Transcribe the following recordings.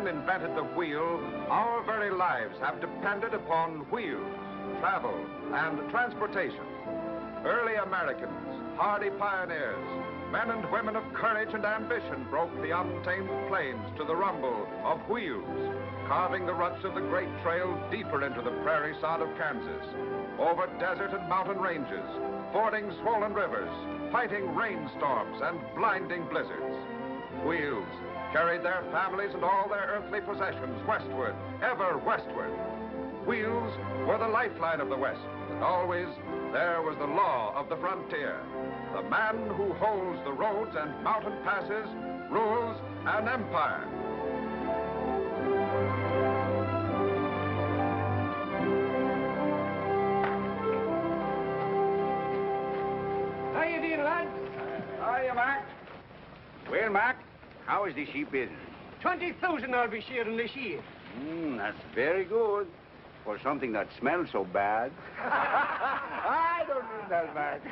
man invented the wheel, our very lives have depended upon wheels, travel, and transportation. Early Americans, hardy pioneers, men and women of courage and ambition broke the untamed plains to the rumble of wheels, carving the ruts of the great trail deeper into the prairie sod of Kansas, over desert and mountain ranges, fording swollen rivers, fighting rainstorms and blinding blizzards. Wheels carried their families and all their earthly possessions westward, ever westward. Wheels were the lifeline of the West, and always there was the law of the frontier. The man who holds the roads and mountain passes rules an empire. How you doing, lad? How are you, Mac? Well, Mac, how is the sheep business? 20,000 I'll be shearing this year. That's very good. For something that smells so bad. I don't mean that, Mac.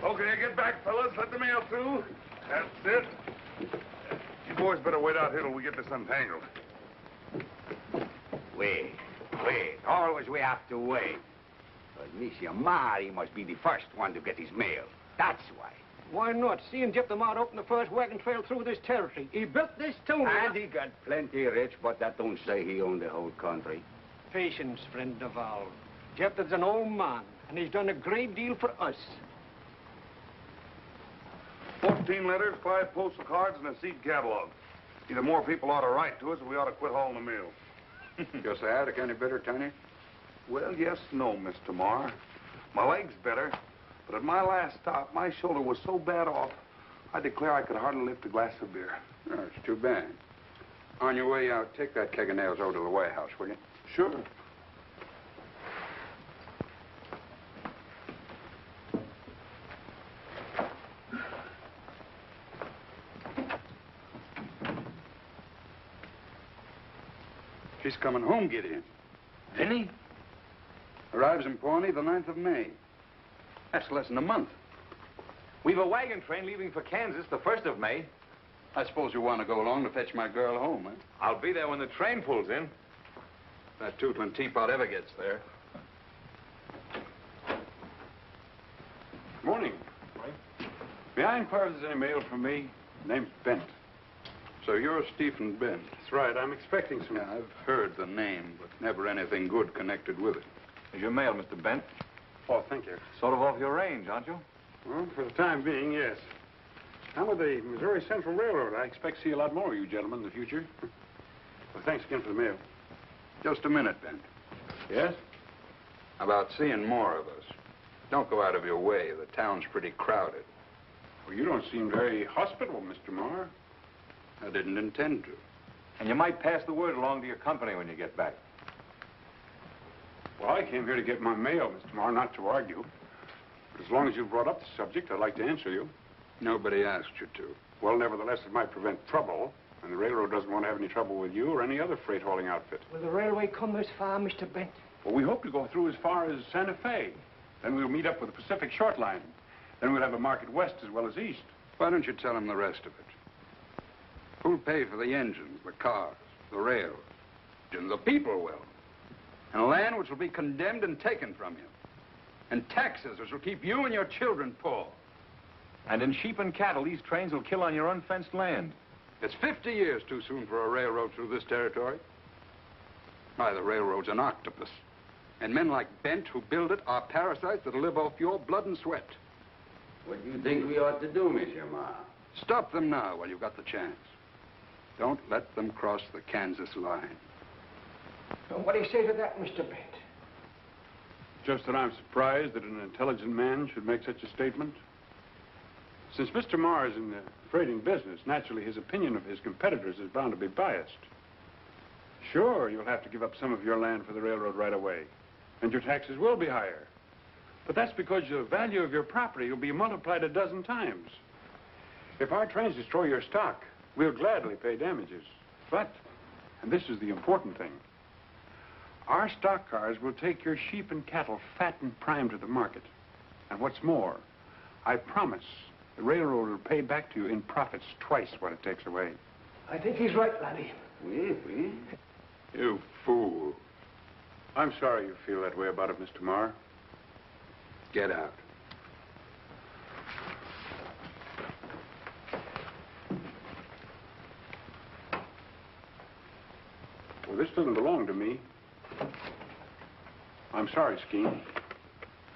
Okay, get back, fellas. Let the mail through. That's it. You boys better wait out here till we get this untangled. Wait. Always we have to wait. But Monsieur Mari must be the first one to get his mail. That's why. Why not? Seeing Jip the Mart open the first wagon trail through this territory. He built this town. And he got plenty rich, but that don't say he owned the whole country. Patience, friend Duval. Jip is an old man, and he's done a great deal for us. 14 letters, 5 postal cards, and a seed catalog. Either more people ought to write to us, or we ought to quit hauling the mail. Your sciatic any better, Tony? Well, yes, no, Mr. Marr. My leg's better, but at my last stop, my shoulder was so bad off, I declare I could hardly lift a glass of beer. Oh, it's too bad. On your way out, take that keg of nails over to the warehouse, will you? Sure. She's coming home, Gideon. Any? Arrives in Pawnee the 9th of May. That's less than a month. We've a wagon train leaving for Kansas the 1st of May. I suppose you want to go along to fetch my girl home, eh? I'll be there when the train pulls in. That tootling teapot ever gets there. Morning. May I inquire if there's any mail from me? Name's Bent. So you're Stephen Bent. That's right. I'm expecting some... Yeah, I've heard the name, but never anything good connected with it. Here's your mail, Mr. Bent. Oh, thank you. Sort of off your range, aren't you? Well, for the time being, yes. I'm with the Missouri Central Railroad. I expect to see a lot more of you gentlemen in the future. Well, thanks again for the mail. Just a minute, Bent. Yes? About seeing more of us. Don't go out of your way. The town's pretty crowded. Well, you don't seem very hospitable, Mr. Marr. I didn't intend to. And you might pass the word along to your company when you get back. Well, I came here to get my mail, Mr. Marr, not to argue. But as long as you brought up the subject, I'd like to answer you. Nobody asked you to. Well, nevertheless, it might prevent trouble. And the railroad doesn't want to have any trouble with you or any other freight hauling outfit. Will the railway come this far, Mr. Bent? Well, we hope to go through as far as Santa Fe. Then we'll meet up with the Pacific Short Line. Then we'll have a market west as well as east. Why don't you tell them the rest of it? Who'll pay for the engines, the cars, the rails? And the people will. And land which will be condemned and taken from you. And taxes which will keep you and your children poor. And in sheep and cattle, these trains will kill on your unfenced land. It's 50 years too soon for a railroad through this territory. Why, the railroad's an octopus. And men like Bent who build it are parasites that'll live off your blood and sweat. What do you think we ought to do, Monsieur Marr? Stop them now while you've got the chance. Don't let them cross the Kansas line. What do you say to that, Mr. Bent? Just that I'm surprised that an intelligent man should make such a statement. Since Mr. Marr is in the freighting business, naturally his opinion of his competitors is bound to be biased. Sure, you'll have to give up some of your land for the railroad right away, and your taxes will be higher. But that's because the value of your property will be multiplied a dozen times. If our trains destroy your stock, we'll gladly pay damages. But, and this is the important thing, Our stock cars will take your sheep and cattle fat and primed to the market. And what's more, I promise the railroad will pay back to you in profits twice what it takes away. I think he's right, laddie. Oui. You fool. I'm sorry you feel that way about it, Mr. Marr. Get out. Well, this doesn't belong to me. I'm sorry, Skeen.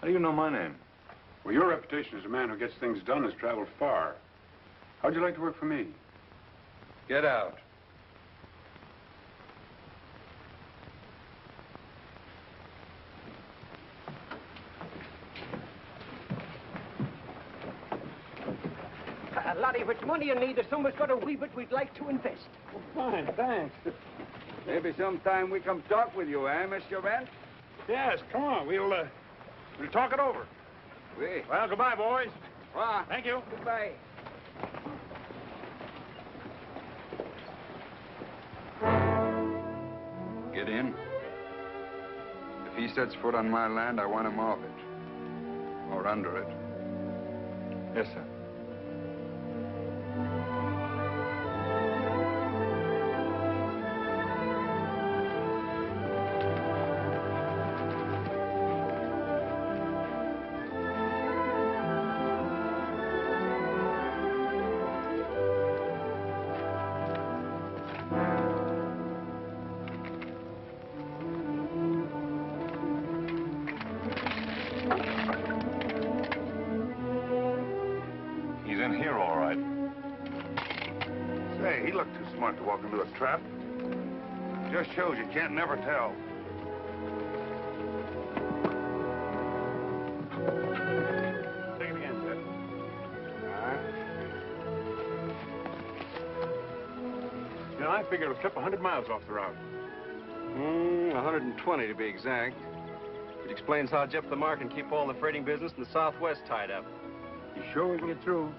How do you know my name? Well, your reputation as a man who gets things done has traveled far. How'd you like to work for me? Get out. Laddie, if it's money you need, there's so much got a wee bit we'd like to invest. Well, fine, thanks. Maybe sometime we come talk with you, eh, Mr. Bent? Yes, come on. We'll talk it over. Oui. Well, goodbye, boys. Well, Thank you. goodbye. Get in. If he sets foot on my land, I want him off it. Or under it. Yes, sir. He's in here, all right. Say, he looked too smart to walk into a trap. Just shows you can't never tell. Take it again, Ted. All right. You know, I figure it'll clip 100 miles off the route. 120 to be exact. It explains how Jeff-the-Mark can keep all the freighting business in the Southwest tied up. You sure we can get through?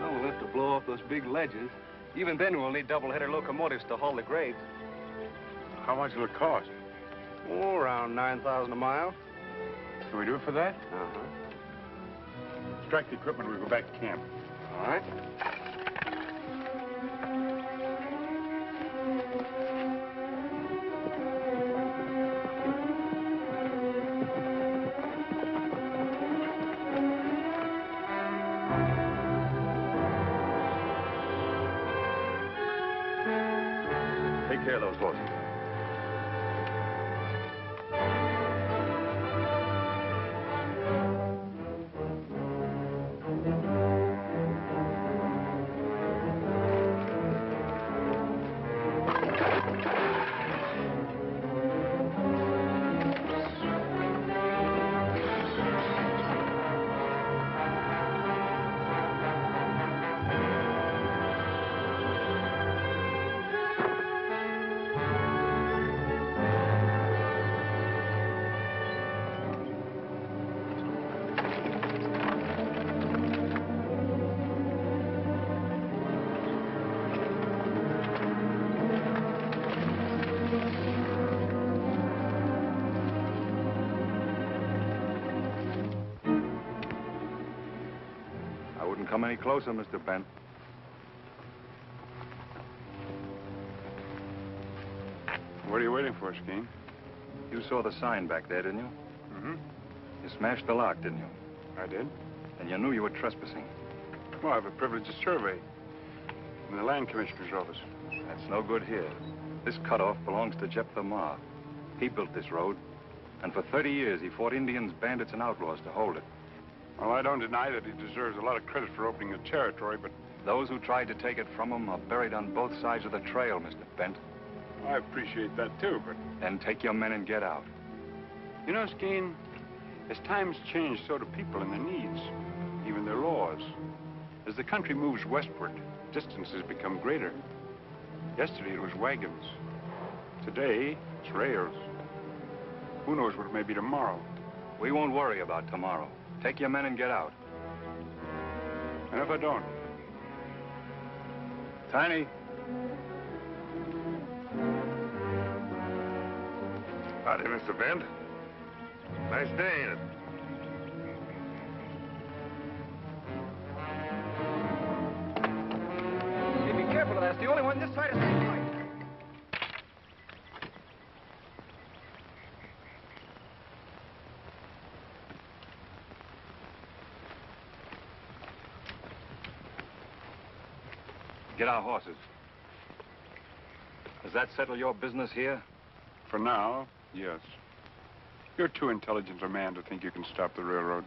Well, we'll have to blow off those big ledges. Even then, we'll need double-header locomotives to haul the grades. How much will it cost? Oh, around 9,000 a mile. Can we do it for that? Uh-huh. Strike the equipment, we'll go back to camp. All right. Take care of those horses. I wouldn't come any closer, Mr. Bent. What are you waiting for, Skeen? You saw the sign back there, didn't you? Mm-hmm. You smashed the lock, didn't you? I did. And you knew you were trespassing. Well, I have a privileged survey in the land commissioner's office. That's no good here. This cutoff belongs to Jeff-the-Mark. He built this road, and for 30 years he fought Indians, bandits, and outlaws to hold it. Well, I don't deny that he deserves a lot of credit for opening the territory, but Those who tried to take it from him are buried on both sides of the trail, Mr. Bent. I appreciate that, too, but... Then take your men and get out. You know, Skeen, as times change, so do people and their needs, even their laws. As the country moves westward, distances become greater. Yesterday it was wagons. Today, it's rails. Who knows what it may be tomorrow? We won't worry about tomorrow. Take your men and get out. And if I don't? Tiny. Howdy, Mr. Bent. Nice day, ain't it? Hey, be careful of that. It's the only one this side of St. Louis. Get our horses. Does that settle your business here? For now, yes. You're too intelligent a man to think you can stop the railroad.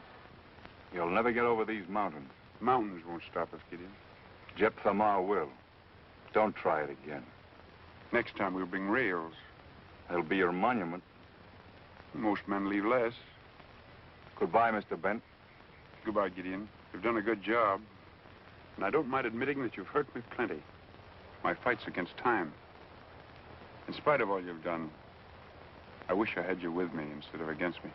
You'll never get over these mountains. Mountains won't stop us, Gideon. Jephthah will. Don't try it again. Next time we'll bring rails. That'll be your monument. Most men leave less. Goodbye, Mr. Bent. Goodbye, Gideon. You've done a good job. And I don't mind admitting that you've hurt me plenty. My fight's against time. In spite of all you've done, I wish I had you with me instead of against me.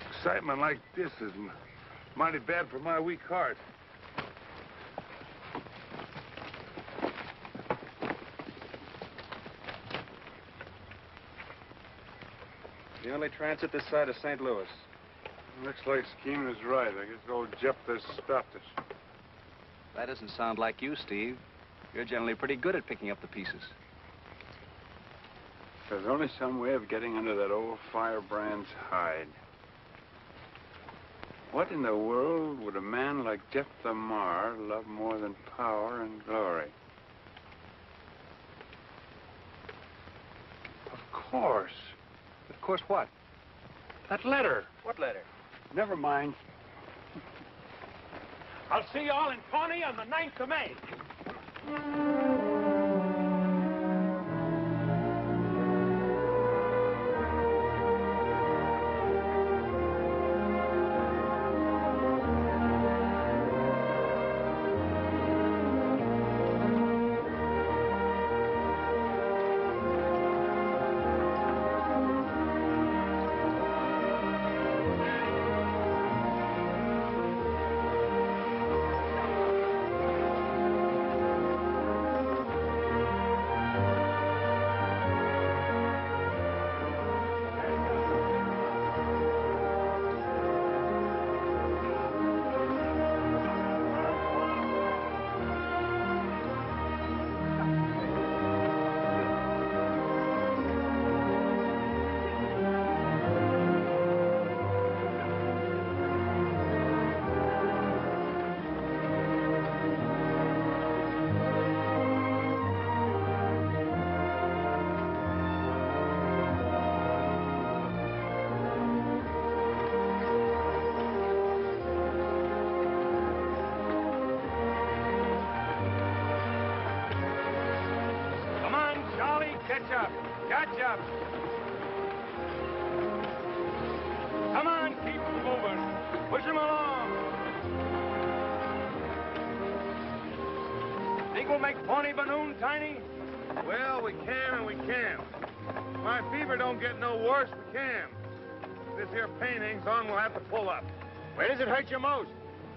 Excitement like this is mighty bad for my weak heart. The only transit this side of St. Louis. Looks like scheming is right. I guess old Jephthah stopped us. That doesn't sound like you, Steve. You're generally pretty good at picking up the pieces. There's only some way of getting under that old firebrand's hide. What in the world would a man like Jephthah love more than power and glory? Of course. Of course, what? That letter. What letter? Never mind. I'll see you all in Pawnee on the 9th of May. Catch up. Come on, keep moving. Push him along. Think we'll make Pawnee by noon, Tiny? Well, we can and we can't. My fever don't get no worse, we can. If this here pain hangs on, we'll have to pull up. Where does it hurt you most?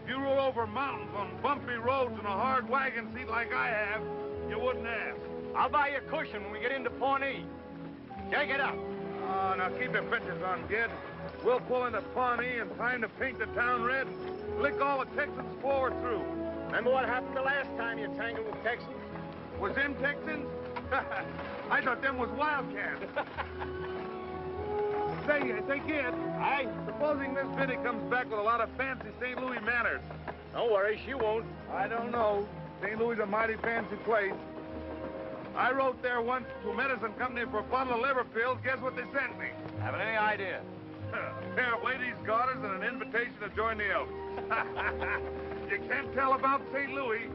If you roll over mountains on bumpy roads in a hard wagon seat like I have, you wouldn't ask. I'll buy you a cushion when we get into Pawnee. Take it up. Oh, now keep your pictures on, kid. We'll pull into Pawnee in time to paint the town red and lick all the Texans forward through. Remember what happened the last time you tangled with Texans? Was them Texans? I thought them was wildcats. Say, kid. Aye? Supposing this biddy comes back with a lot of fancy St. Louis manners. Don't worry, she won't. I don't know. St. Louis is a mighty fancy place. I wrote there once to a medicine company for a bottle of liver pills. Guess what they sent me? Haven't any idea. A pair of ladies' garters and an invitation to join the Elks. You can't tell about St. Louis.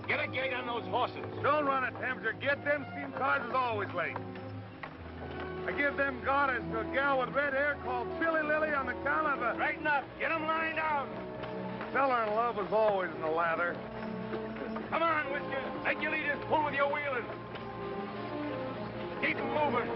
Get a gate on those horses. Don't run it, Hamster. Get them steam cars is always late. I give them garters to a gal with red hair called Chili Lily on the count of a... Straighten up. Get them lined out. Feller in love is always in the lather. Come on, Whisker. Make your leaders pull with your wheelers. Keep them moving.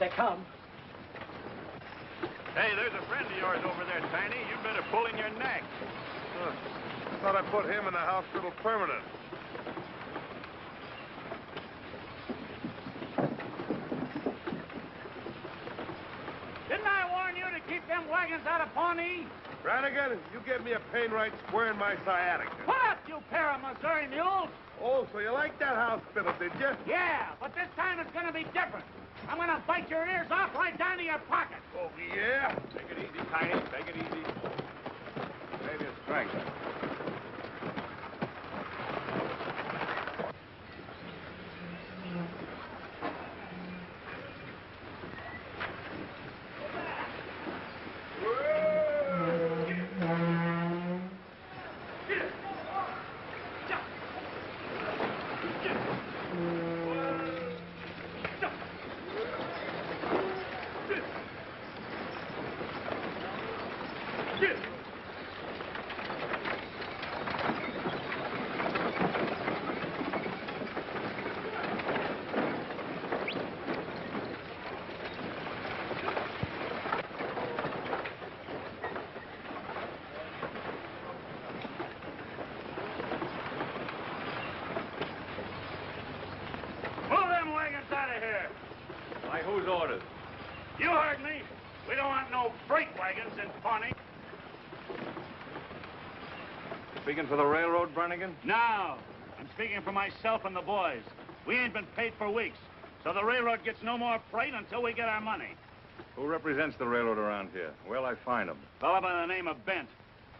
they come. Hey, there's a friend of yours over there, Tiny. You'd better pull in your neck. I thought I put him in the hospital permanent. Didn't I warn you to keep them wagons out of Pawnee? Brannigan, you get me a pain right square in my sciatica. What, you pair of Missouri mules? Oh, so you like that hospital, did you? Yeah, but this time it's going to be different. I'm going to bite your ears off right down to your pocket. Oh, yeah? Take it easy, Tiny. Take it easy. Save your strength. By whose orders? You heard me. We don't want no freight wagons in Pawnee. Speaking for the railroad, Brannigan? No. I'm speaking for myself and the boys. We ain't been paid for weeks, so the railroad gets no more freight until we get our money. Who represents the railroad around here? Where'll I find him? Fella by the name of Bent.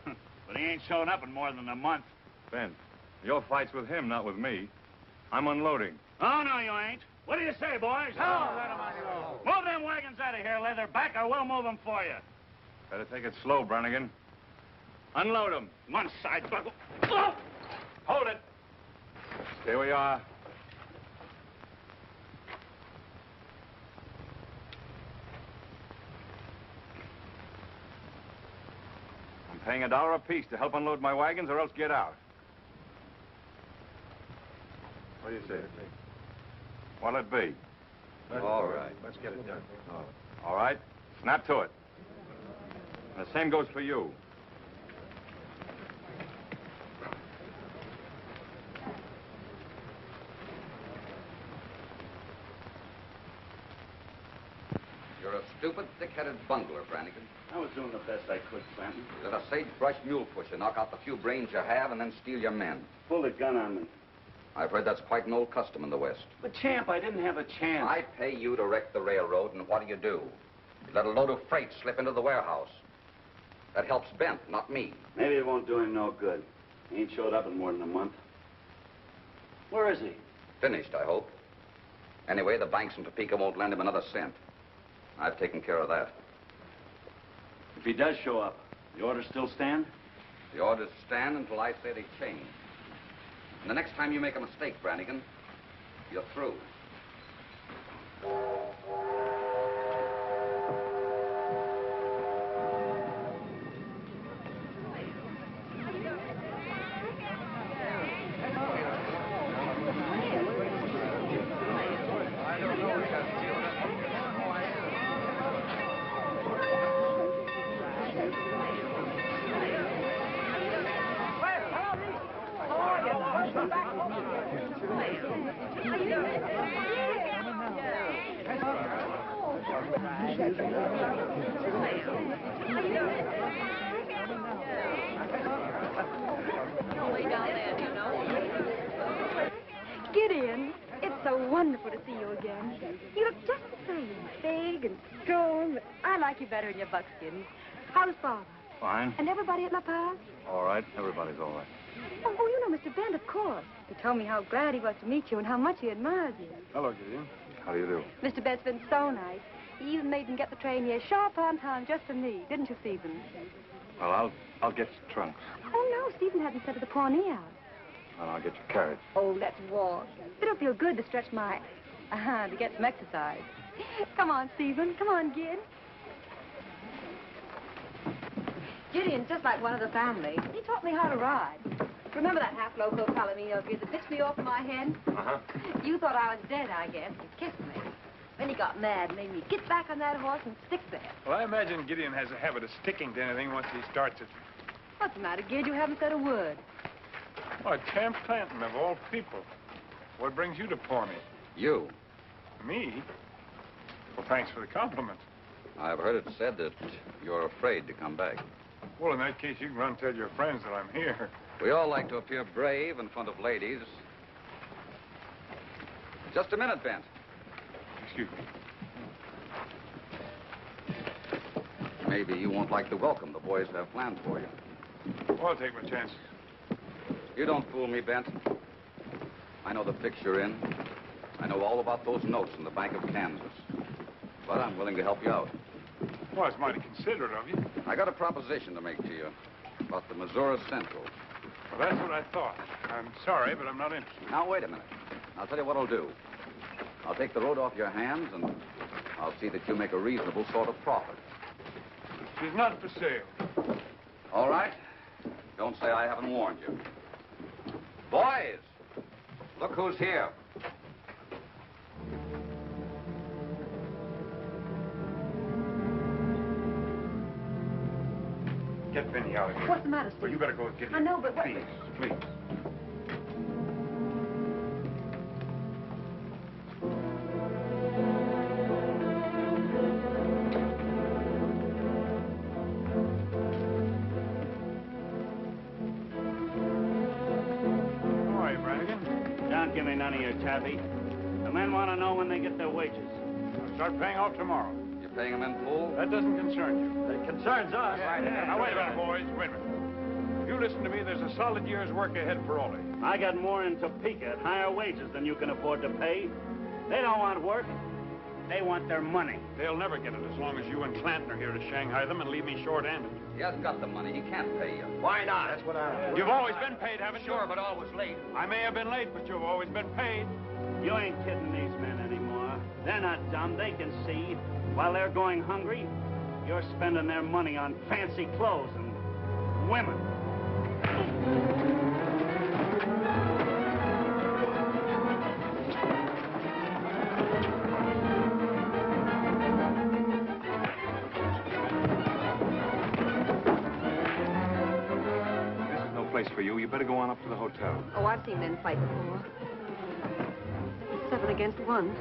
But he ain't shown up in more than a month. Bent. Your fight's with him, not with me. I'm unloading. Oh, no, you ain't. What do you say, boys? Move them wagons out of here, Leatherback, or we'll move them for you. Better take it slow, Brannigan. Unload them. One side, buckle. Hold it. Stay where you are. I'm paying $1 apiece to help unload my wagons, or else get out. What do you say? What'll it be? All right, let's get it done. All right. Snap to it. And the same goes for you. You're a stupid, thick-headed bungler, Brannigan. I was doing the best I could, Clanton. Let a sagebrush mule pusher knock out the few brains you have and then steal your men. Pulled a gun on me. I've heard that's quite an old custom in the West. But, Champ, I didn't have a chance. I pay you to wreck the railroad, and what do? You let a load of freight slip into the warehouse. That helps Bent, not me. Maybe it won't do him no good. He ain't showed up in more than a month. Where is he? Finished, I hope. Anyway, the banks in Topeka won't lend him another cent. I've taken care of that. If he does show up, the orders still stand? The orders stand until I say they change. And the next time you make a mistake, Brannigan, you're through. Gideon, it's so wonderful to see you again. You look just the same, big and strong. I like you better in your buckskin. How's Father? Fine. And everybody at La Paz? All right. Everybody's all right. Oh, you know Mr. Bent, of course. He told me how glad he was to meet you and how much he admires you. Hello, Gideon. How do you do? Mr. Bent's been so nice. He even made him get the train here sharp on time just for me, didn't you, Stephen? Well, I'll get your trunks. Oh, no, Stephen hadn't said to the Pawnee house. And I'll get your carriage. Oh, let's walk. It'll feel good to stretch my... to get some exercise. Come on, Stephen. Come on, Gid. Gideon's just like one of the family. He taught me how to ride. Remember that half-loco Palomino of yours that pitched me off my head? Uh-huh. You thought I was dead, I guess. You kissed me. Then he got mad and made me get back on that horse and stick there. Well, I imagine Gideon has a habit of sticking to anything once he starts it. What's the matter, Gid? You haven't said a word. Why, Champ Clanton, of all people. What brings you to Pawnee? You. Me? Well, thanks for the compliment. I've heard it said that you're afraid to come back. Well, in that case, you can run and tell your friends that I'm here. We all like to appear brave in front of ladies. Just a minute, Bent. Excuse me. Maybe you won't like the welcome the boys have planned for you. Well, I'll take my chances. You don't fool me, Bent. I know the fix you're in. I know all about those notes in the Bank of Kansas. But I'm willing to help you out. Well, it's mighty considerate of you. I got a proposition to make to you about the Missouri Central. Well, that's what I thought. I'm sorry, but I'm not interested. Now, wait a minute. I'll tell you what I'll do. I'll take the road off your hands, and I'll see that you make a reasonable sort of profit. She's not for sale. All right. Don't say I haven't warned you. Boys, look who's here. Get Benny out of here. What's the matter, Steve? Well, you better go with Gideon. I know, but what... Please, please. All right, Brannigan. Don't give me none of your taffy. The men want to know when they get their wages. I'll start paying off tomorrow. You're paying them in full? That doesn't concern you. It concerns us. Now, wait a minute, boys. Wait a minute. If you listen to me, there's a solid year's work ahead for all of you. I got more in Topeka at higher wages than you can afford to pay. They don't want work. They want their money. They'll never get it as long as you and Clanton are here to Shanghai them and leave me short-handed. He hasn't got the money. He can't pay you. Why not? That's what I... You've always been paid, haven't you? Sure, but always late. I may have been late, but you've always been paid. You ain't kidding these men anymore. They're not dumb. They can see. While they're going hungry, you're spending their money on fancy clothes and women. This is no place for you. You better go on up to the hotel. Oh, I've seen men fight before. It's 7 against 1.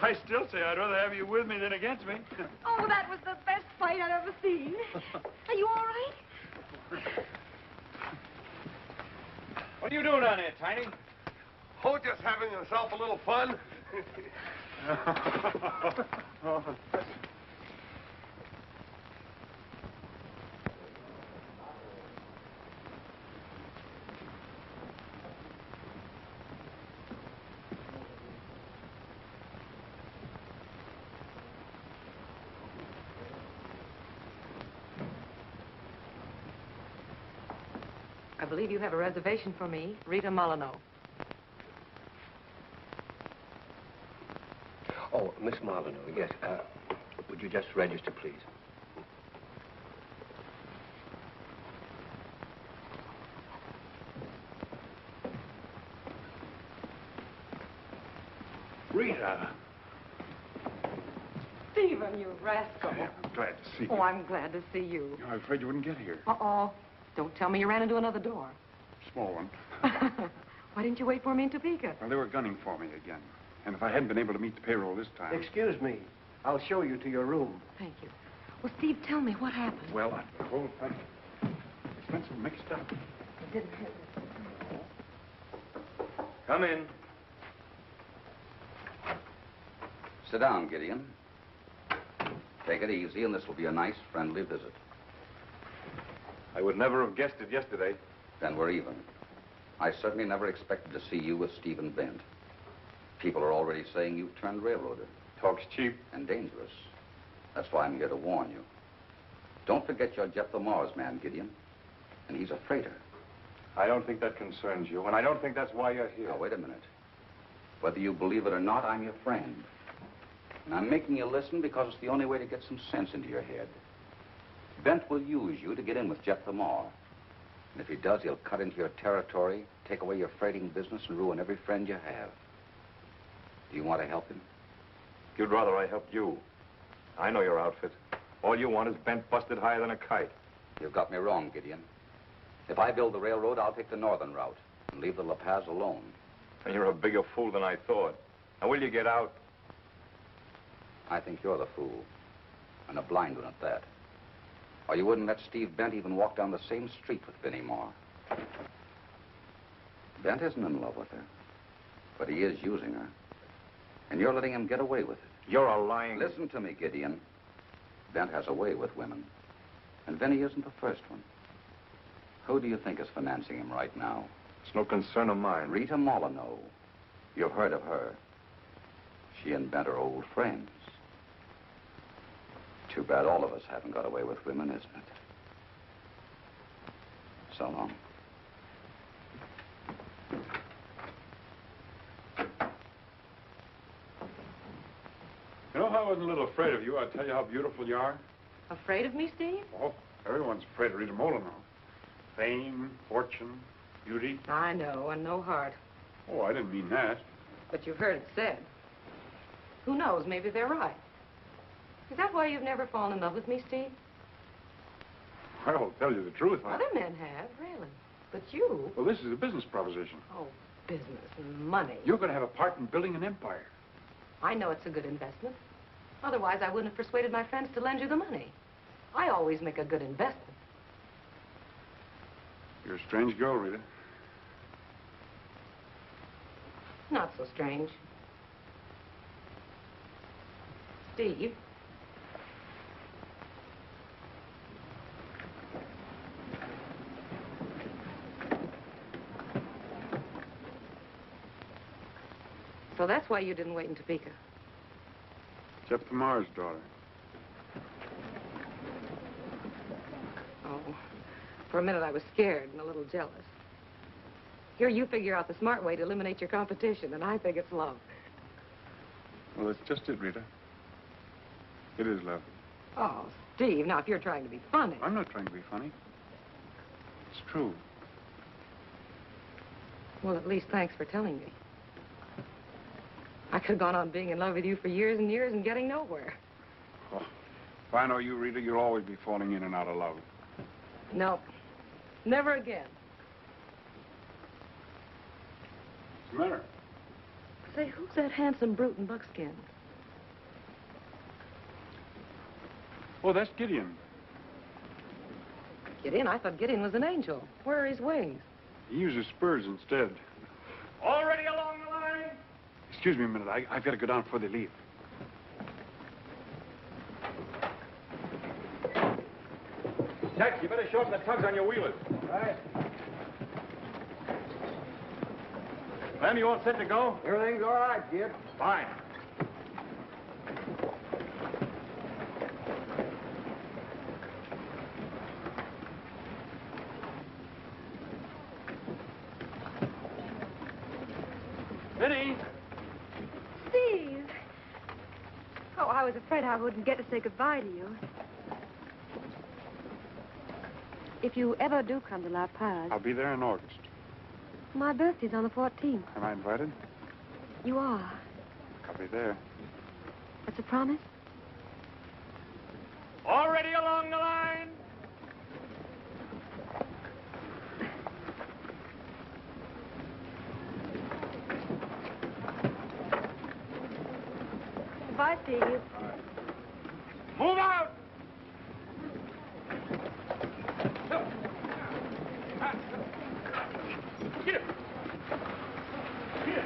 I still say I'd rather have you with me than against me. Oh, that was the best fight I've ever seen. Are you all right? What are you doing down there, Tiny? Oh, just having yourself a little fun. I believe you have a reservation for me, Rita Molyneux. Oh, Miss Molyneux, yes. Would you just register, please? Rita. Stephen, you rascal. I'm glad to see you. Oh, I'm glad to see you. I was afraid you wouldn't get here. Uh-oh. Don't tell me you ran into another door. Small one. Why didn't you wait for me in Topeka? Well, they were gunning for me again. And if I hadn't been able to meet the payroll this time... Excuse me. I'll show you to your room. Thank you. Well, Steve, tell me what happened. Well, the whole thing... Expensive mixed up. It didn't hurt. Come in. Sit down, Gideon. Take it easy, and this will be a nice, friendly visit. I would never have guessed it yesterday. Then we're even. I certainly never expected to see you with Stephen Bent. People are already saying you've turned railroader. Talks cheap. And dangerous. That's why I'm here to warn you. Don't forget you're Jeff Lamar's man, Gideon. And he's a freighter. I don't think that concerns you, and I don't think that's why you're here. Now, wait a minute. Whether you believe it or not, I'm your friend. And I'm making you listen because it's the only way to get some sense into your head. Bent will use you to get in with Jeff Lamar. And if he does, he'll cut into your territory, take away your freighting business, and ruin every friend you have. Do you want to help him? You'd rather I helped you. I know your outfit. All you want is Bent busted higher than a kite. You've got me wrong, Gideon. If I build the railroad, I'll take the northern route and leave the La Paz alone. And you're a bigger fool than I thought. Now, will you get out? I think you're the fool. And a blind one at that. Or you wouldn't let Steve Bent even walk down the same street with Vinnie Moore. Bent isn't in love with her. But he is using her. And you're letting him get away with it. You're a lying... Listen to me, Gideon. Bent has a way with women. And Vinnie isn't the first one. Who do you think is financing him right now? It's no concern of mine. Rita Molyneux. You've heard of her. She and Bent are old friends. Too bad all of us haven't got away with women, isn't it? So long. You know, if I wasn't a little afraid of you, I'd tell you how beautiful you are. Afraid of me, Steve? Oh, everyone's afraid of Rita Molyneux. Fame, fortune, beauty. I know, and no heart. Oh, I didn't mean that. But you've heard it said. Who knows, maybe they're right. Is that why you've never fallen in love with me, Steve? Well, I'll tell you the truth. Other men have, really. But you... Well, this is a business proposition. Oh, business and money. You're going to have a part in building an empire. I know it's a good investment. Otherwise, I wouldn't have persuaded my friends to lend you the money. I always make a good investment. You're a strange girl, Rita. Not so strange. Steve. So that's why you didn't wait in Topeka. Jeff Lamar's daughter. Oh, for a minute I was scared and a little jealous. Here you figure out the smart way to eliminate your competition, and I think it's love. Well, that's just it, Rita. It is love. Oh, Steve, now if you're trying to be funny. I'm not trying to be funny. It's true. Well, at least thanks for telling me. I could have gone on being in love with you for years and years and getting nowhere. Oh, if I know you, Rita, you'll always be falling in and out of love. No, never again. What's the matter? Say, who's that handsome brute in buckskin? Oh, that's Gideon. Gideon? I thought Gideon was an angel. Where are his wings? He uses spurs instead. Already along the line? Excuse me a minute. I've got to go down before they leave. Jack, you better shorten the tugs on your wheelers. Right. Lem, you all set to go? Everything's all right, Gib. Fine. Vinny! Steve! Oh, I was afraid I wouldn't get to say goodbye to you. If you ever do come to La Paz, I'll be there in August. my birthday's on the 14th. Am I invited? You are. I'll be there. That's a promise? Already along the line? Goodbye, Steve. Move out! Get it! Get it!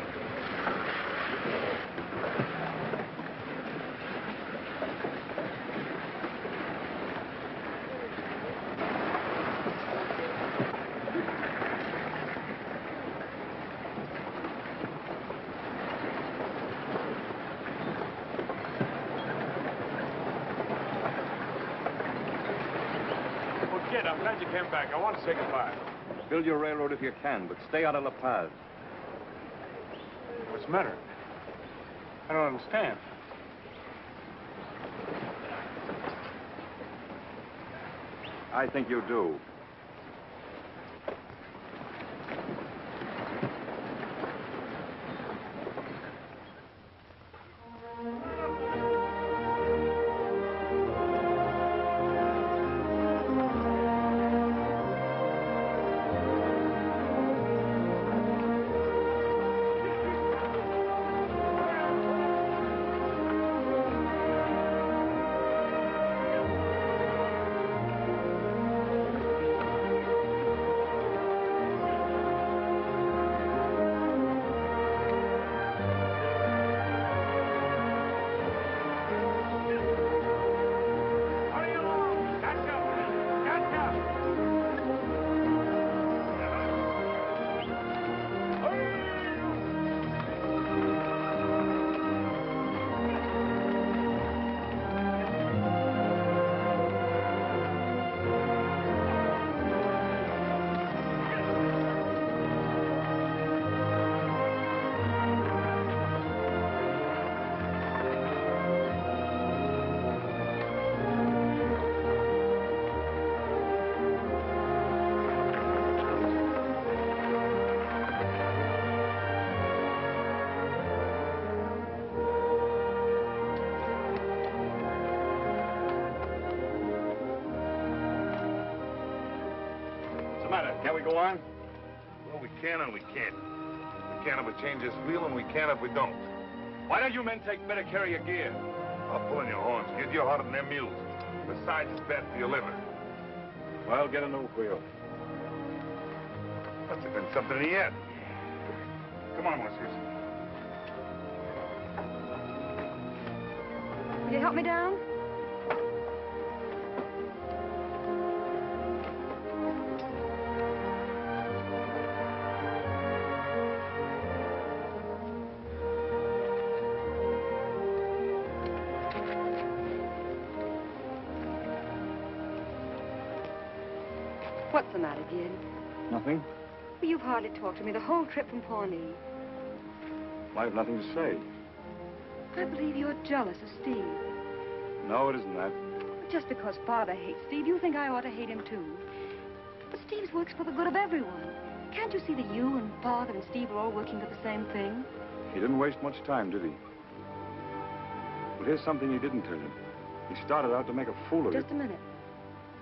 Well, kid, I'm glad you came back. I want to say goodbye. Build your railroad if you can, but stay out of La Paz. What's the matter? I don't understand. I think you do. Can we go on? Well, we can and we can't. We can if we change this wheel, and we can if we don't. Why don't you men take better care of your gear? I'll pull in your horns, kid. You're harder than them mules. Besides, it's bad for your liver. Well, get a new wheel. Must have been something in the end. Come on, Whiskers. Will you help me down? What's the matter, Gid? Nothing. Well, you've hardly talked to me the whole trip from Pawnee. I have nothing to say. I believe you're jealous of Steve. No, it isn't that. Just because Father hates Steve, you think I ought to hate him, too. But Steve's works for the good of everyone. Can't you see that you and Father and Steve are all working for the same thing? He didn't waste much time, did he? But here's something he didn't tell you. He started out to make a fool of you. Just a minute.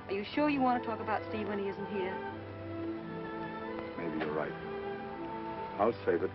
Are you sure you want to talk about Steve when he isn't here? Maybe you're right. I'll save it.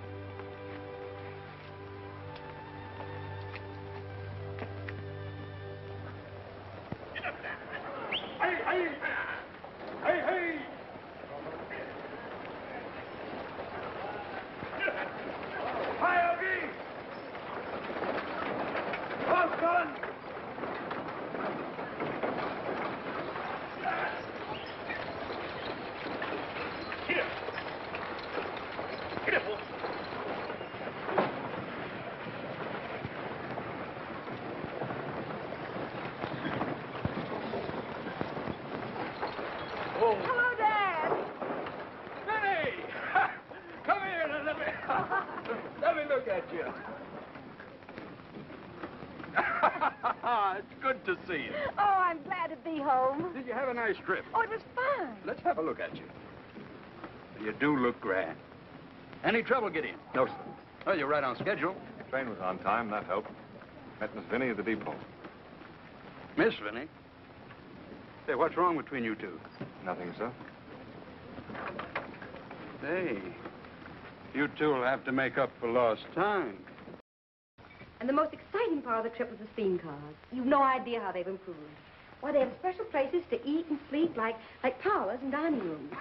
home. Hello, Dad. Vinny! Come here and let me look at you. It's good to see you. Oh, I'm glad to be home. Did you have a nice trip? Oh, it was fun. Let's have a look at you. You do look grand. Any trouble getting in? No, sir. Well, you're right on schedule. The train was on time. That helped. Met Miss Vinny at the depot. Miss Vinny? Say, what's wrong between you two? Nothing, sir. Hey, you two will have to make up for lost time. And the most exciting part of the trip was the steam cars. You've no idea how they've improved. Why, they have special places to eat and sleep, like parlors and dining rooms.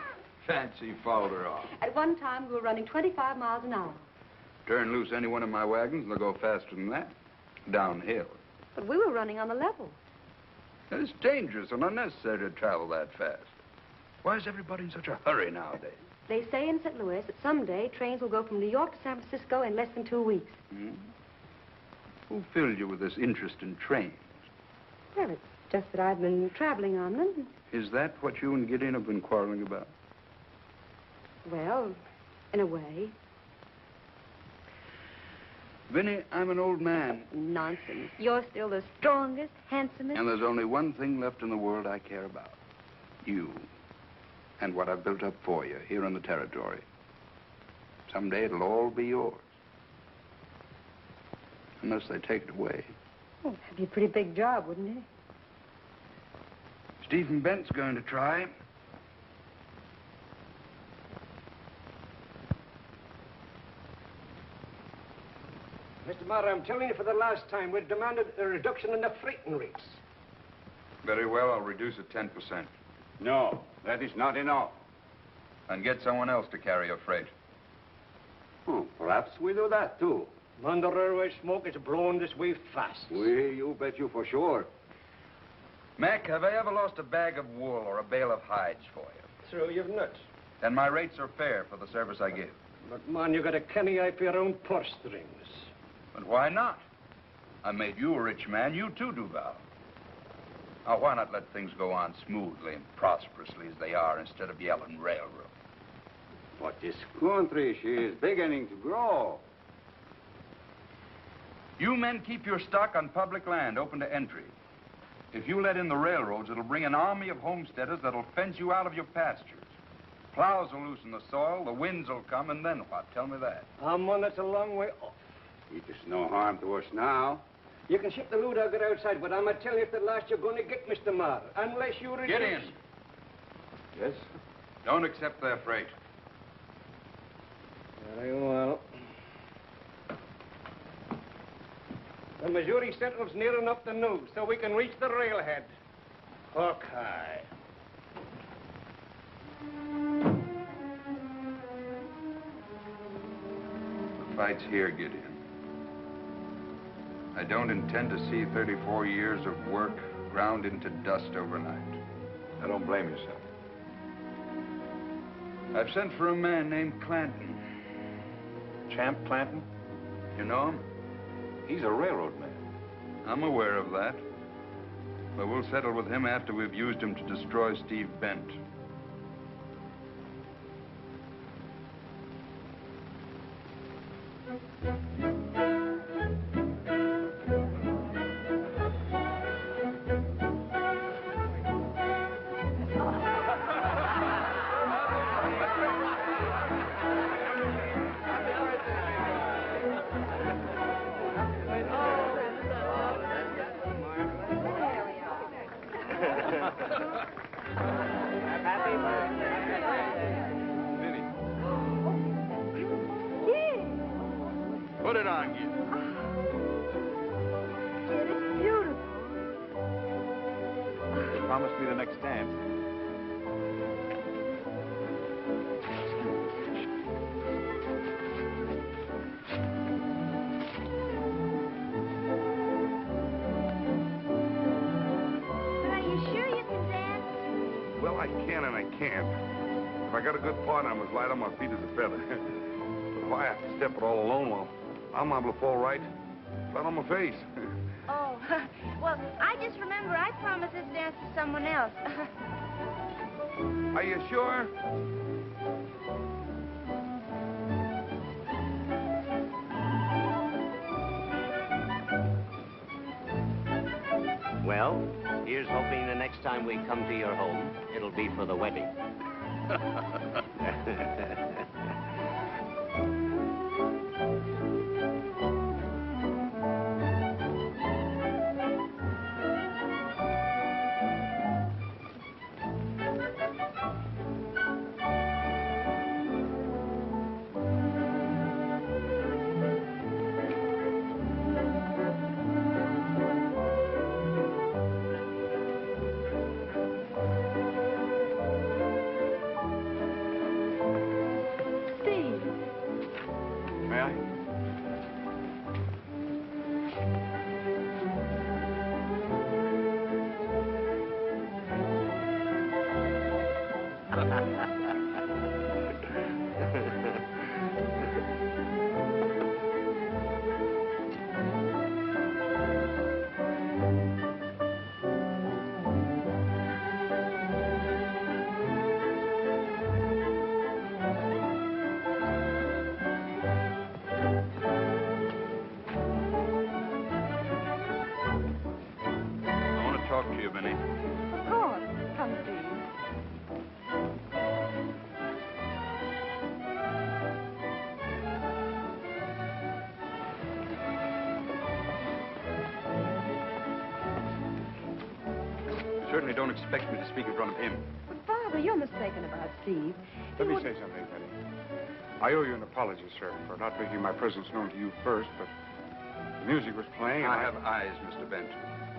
Fancy followed her off. At one time, we were running 25 miles an hour. Turn loose any one of my wagons, and they'll go faster than that. Downhill. But we were running on the level. It's dangerous and unnecessary to travel that fast. Why is everybody in such a hurry nowadays? They say in St. Louis that someday trains will go from New York to San Francisco in less than 2 weeks. Hmm? Who filled you with this interest in trains? Well, it's just that I've been traveling on them. Is that what you and Gideon have been quarreling about? Well, in a way. Vinny, I'm an old man. Nonsense. You're still the strongest, handsomest... And there's only one thing left in the world I care about. You. And what I've built up for you here on the territory. Someday it'll all be yours. Unless they take it away. Oh, that'd be a pretty big job, wouldn't it? Stephen Bent's going to try. Mr. Marr, I'm telling you for the last time, we've demanded a reduction in the freighting rates. Very well, I'll reduce it 10%. No, that is not enough. And get someone else to carry your freight. Oh, perhaps we do that, too. Man, the railway smoke is blowing this way fast. You bet you for sure. Mac, have I ever lost a bag of wool or a bale of hides for you? True, you've nuts. Then my rates are fair for the service I give. But, man, you got a canny eye for your own purse strings. But why not? I made you a rich man. You too do, Val. Now, why not let things go on smoothly and prosperously as they are instead of yelling railroad? But this country, she is beginning to grow. You men keep your stock on public land open to entry. If you let in the railroads, it'll bring an army of homesteaders that'll fence you out of your pastures. Plows will loosen the soil, the winds will come, and then what? Tell me that. Man, that's a long way off. It is no harm to us now. You can ship the loot out there outside, but I'm telling you at the last you're going to get, Mr. Marr, unless you reduce... Get in. Yes? Don't accept their freight. Very well. The Missouri Sentinel's near enough to know, so we can reach the railhead. Hook high. The fight's here, Gideon. I don't intend to see 34 years of work ground into dust overnight. I don't blame you, sir. I've sent for a man named Clanton. Champ Clanton? You know him? He's a railroad man. I'm aware of that. But we'll settle with him after we've used him to destroy Steve Bent. Put it on, you. Kid, it's beautiful. They promised me the next dance. Are you sure you can dance? Well, I can and I can't. If I got a good partner, I'm as light on my feet as a feather. But if I have to step it all alone, well, I'm liable to fall right flat on my face. Oh, well, I just remember I promised this dance to someone else. Are you sure? Well, here's hoping the next time we come to your home, it'll be for the wedding. Certainly don't expect me to speak in front of him. But, Father, you're mistaken about Steve. Let me say something, Betty. I owe you an apology, sir, for not making my presence known to you first, but the music was playing. I have eyes, Mr. Bent.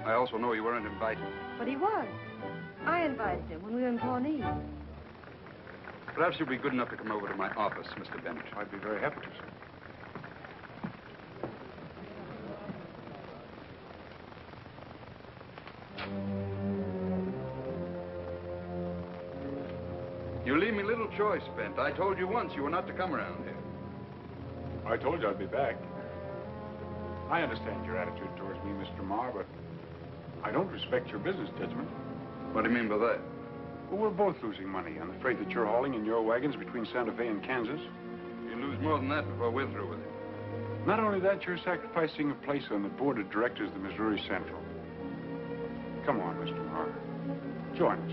I also know you weren't invited. But he was. I invited him when we were in Pawnee. Perhaps you'll be good enough to come over to my office, Mr. Bent. I'd be very happy to, sir. You leave me little choice, Bent. I told you once you were not to come around here. I told you I'd be back. I understand your attitude towards me, Mr. Marr, but I don't respect your business judgment. What do you mean by that? Well, we're both losing money on the freight that you're hauling in your wagons between Santa Fe and Kansas. You lose more than that before we're through with it. Not only that, you're sacrificing a place on the board of directors of the Missouri Central. Come on, Mr. Marr. Join us.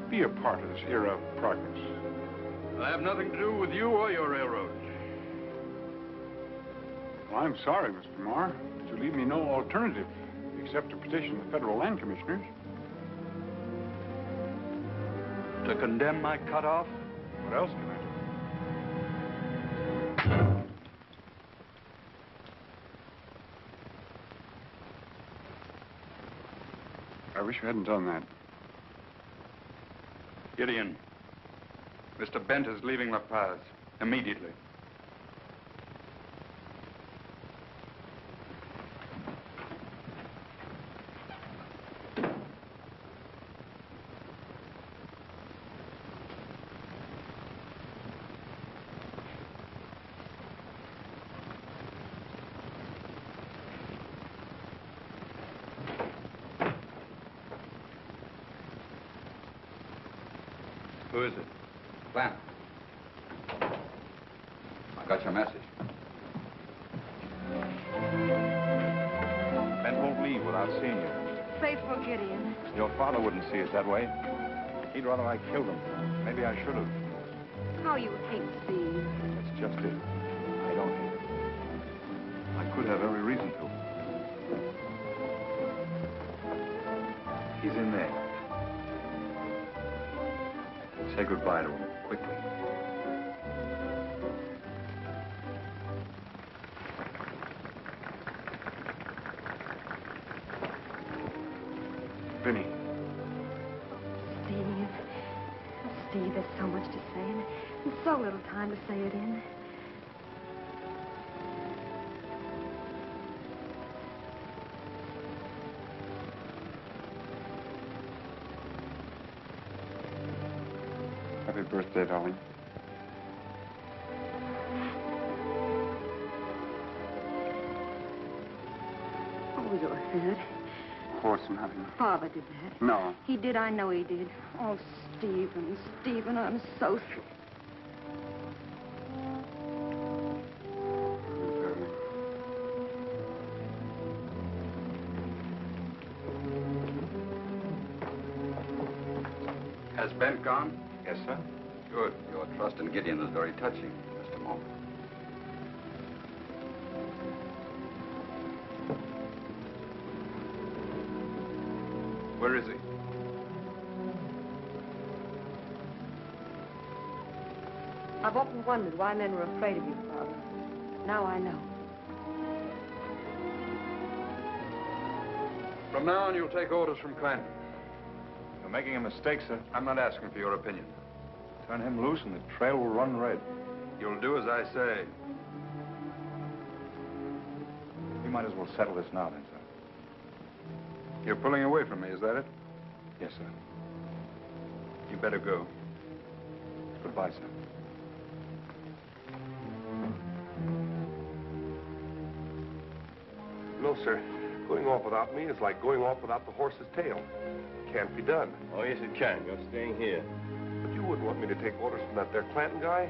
Be a part of this era of progress. I have nothing to do with you or your railroad. Well, I'm sorry, Mr. Marr, but you leave me no alternative except to petition the federal land commissioners. To condemn my cutoff? What else can I do? I wish you hadn't done that. Gideon, Mr. Bent is leaving La Paz immediately. Who is it? Clem. I got your message. Ben won't leave without seeing you. Faithful Gideon. Your father wouldn't see it that way. He'd rather I killed him. Maybe I should have. How you hate Steve. That's just it. I don't hate him. I could have every reason to. He's in there. Say goodbye to him, quickly. Vinny. Steve, there's so much to say and so little time to say it in. Happy birthday, darling. Oh, you're hurt. horse from having... Father did that. No. He did, I know he did. Oh, Stephen, Stephen, I'm so sorry. Has Ben gone? Yes, sir. Good. Your trust in Gideon is very touching, Mr. Moore. Where is he? I've often wondered why men were afraid of you, Father. Now I know. From now on, you'll take orders from Clanton. You're making a mistake, sir. I'm not asking for your opinion. Turn him loose and the trail will run red. You'll do as I say. We might as well settle this now, then, sir. You're pulling away from me, is that it? Yes, sir. You better go. Goodbye, sir. No, sir. Going off without me is like going off without the horse's tail. Can't be done. Oh, yes, it can. You're staying here. But you wouldn't want me to take orders from that there Clanton guy?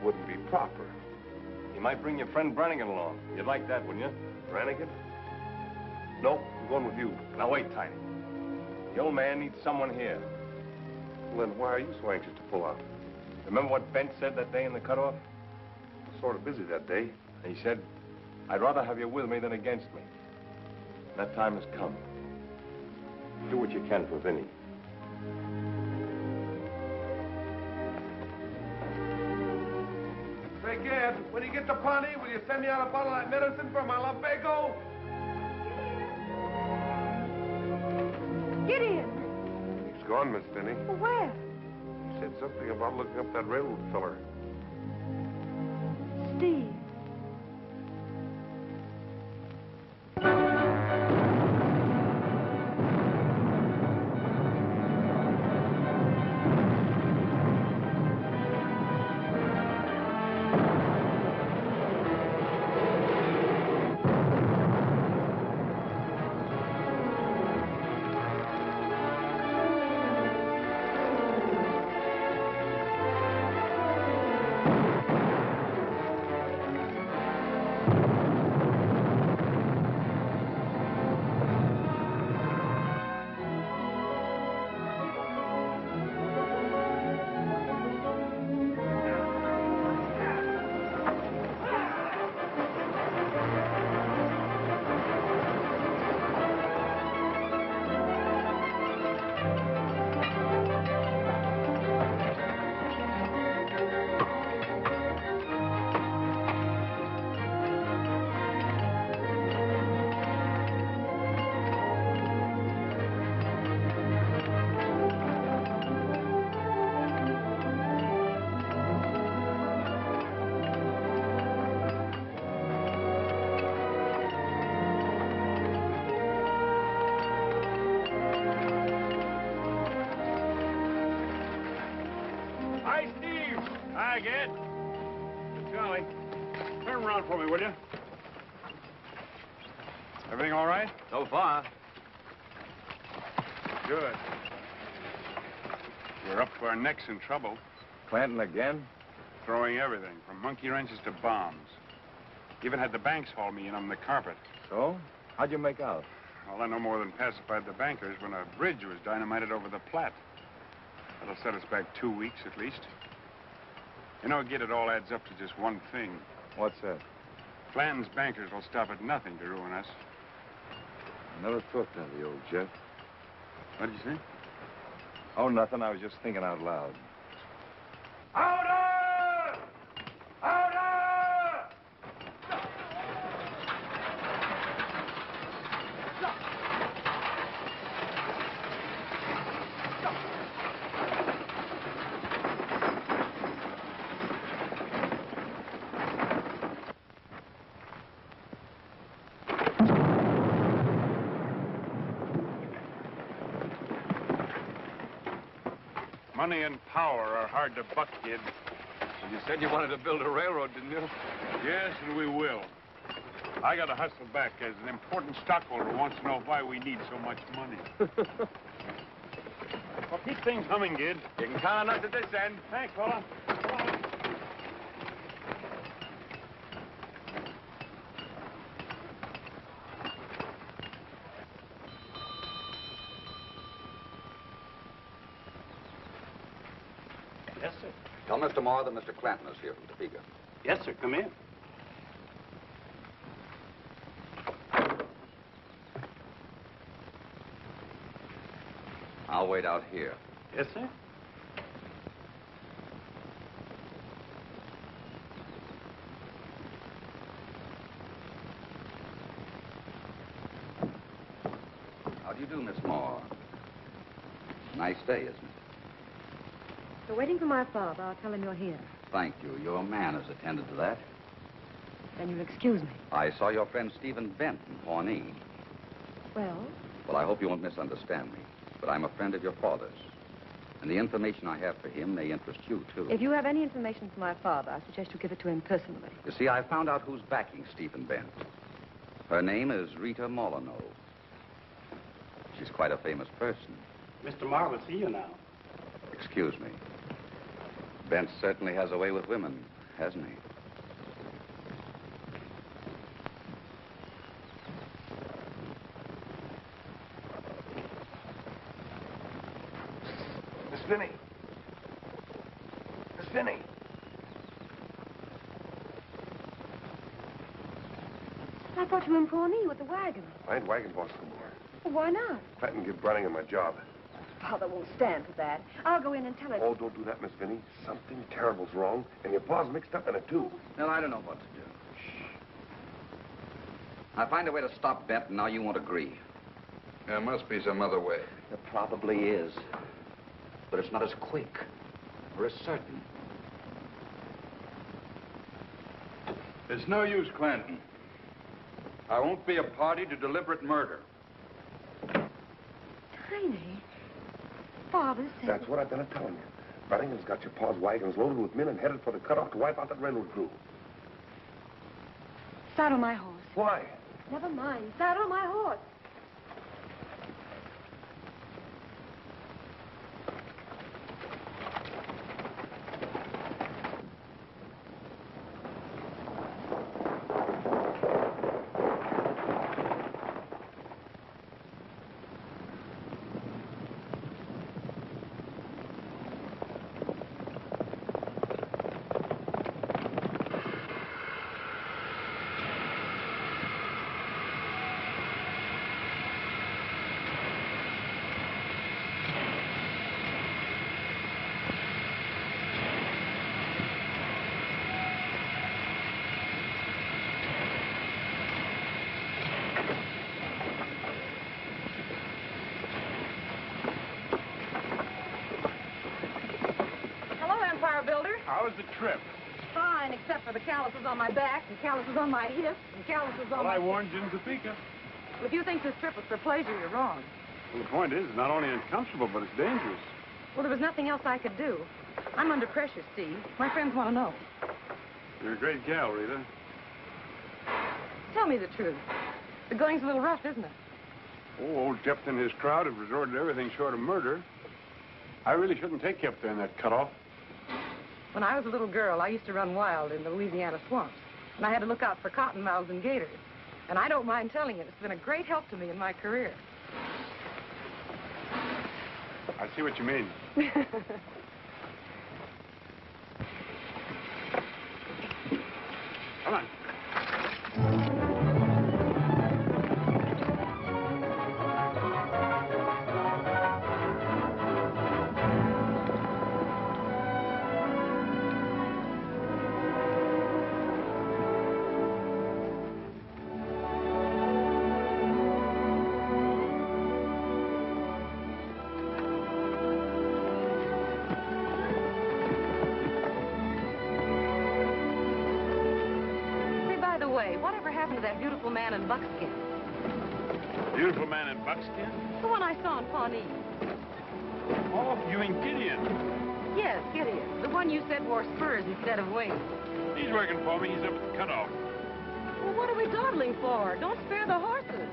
Wouldn't be proper. You might bring your friend Brannigan along. You'd like that, wouldn't you? Brannigan? No, I'm going with you. Now, wait, Tiny. The old man needs someone here. Well, then why are you so anxious to pull out? Remember what Bent said that day in the cutoff? I was sort of busy that day. He said, I'd rather have you with me than against me. That time has come. Do what you can for Vinny. Say, Gad, when you get to Pawnee, will you send me out a bottle of that medicine for my lumbago? Gideon! He's gone, Miss Finney. Well, where? He said something about looking up that railroad feller. Steve. Hi, Gad. Charlie, turn around for me, will you? Everything all right? So far. Good. We're up to our necks in trouble. Clanton again? Throwing everything, from monkey wrenches to bombs. Even had the banks haul me in on the carpet. So? How'd you make out? Well, I no more than pacified the bankers when a bridge was dynamited over the Platte. That'll set us back 2 weeks at least. You know, Gid, it all adds up to just one thing. What's that? Clanton's bankers will stop at nothing to ruin us. I never thought that of the old jet. What did you say? Oh, nothing. I was just thinking out loud. Order! Order! Money and power are hard to buck, Kid. You said you wanted to build a railroad, didn't you? Yes, and we will. I got to hustle back as an important stockholder who wants to know why we need so much money. Well, keep things humming, kid. You can count on us at this end. Thanks, fella. Yes, sir. Tell Mr. Moore that Mr. Clanton is here from Topeka. Yes, sir. Come in. I'll wait out here. Yes, sir. How do you do, Miss Moore? Nice day, isn't it? We're waiting for my father. I'll tell him you're here. Thank you. Your man has attended to that. Then you'll excuse me. I saw your friend Stephen Bent in Pawnee. Well? Well, I hope you won't misunderstand me, but I'm a friend of your father's. And the information I have for him may interest you, too. If you have any information for my father, I suggest you give it to him personally. You see, I found out who's backing Stephen Bent. Her name is Rita Molyneux. She's quite a famous person. Mr. Moore will see you now. Excuse me. Bent certainly has a way with women, hasn't he? Miss Finney. Miss Finney. I thought you were in Pawnee with the wagon. I ain't wagon boss no more. Well, why not? Clanton give Browning my job. Father won't stand for that. I'll go in and tell him. Oh, don't do that, Miss Finney. Something terrible's wrong, and your pa's mixed up in it, too. No, I don't know what to do. I find a way to stop Bent, and now you won't agree. There must be some other way. There probably is. But it's not as quick or as certain. It's no use, Clanton. I won't be a party to deliberate murder. Tiny. Father said... That's what I've been telling you. Branningham's got your pa's wagons loaded with men and headed for the cutoff to wipe out that railroad crew. Saddle my horse. Why? Never mind. Saddle my horse. How was the trip? Fine, except for the calluses on my back, and calluses on my hips, and calluses on Well, my... I warned you in Topeka. Well, if you think this trip was for pleasure, you're wrong. Well, the point is, it's not only uncomfortable, but it's dangerous. Well, there was nothing else I could do. I'm under pressure, Steve. My friends want to know. You're a great gal, Rita. Tell me the truth. The going's a little rough, isn't it? Oh, old Jepta and his crowd have resorted to everything short of murder. I really shouldn't take you up there in that cutoff. When I was a little girl, I used to run wild in the Louisiana swamps. And I had to look out for cottonmouths and gators. And I don't mind telling you, it's been a great help to me in my career. I see what you mean. Come on. Whatever happened to that beautiful man in buckskin? Beautiful man in buckskin? The one I saw in Pawnee. Oh, you mean Gideon? Yes, Gideon. The one you said wore spurs instead of wings. He's working for me. He's up at the cutoff. Well, what are we dawdling for? Don't spare the horses.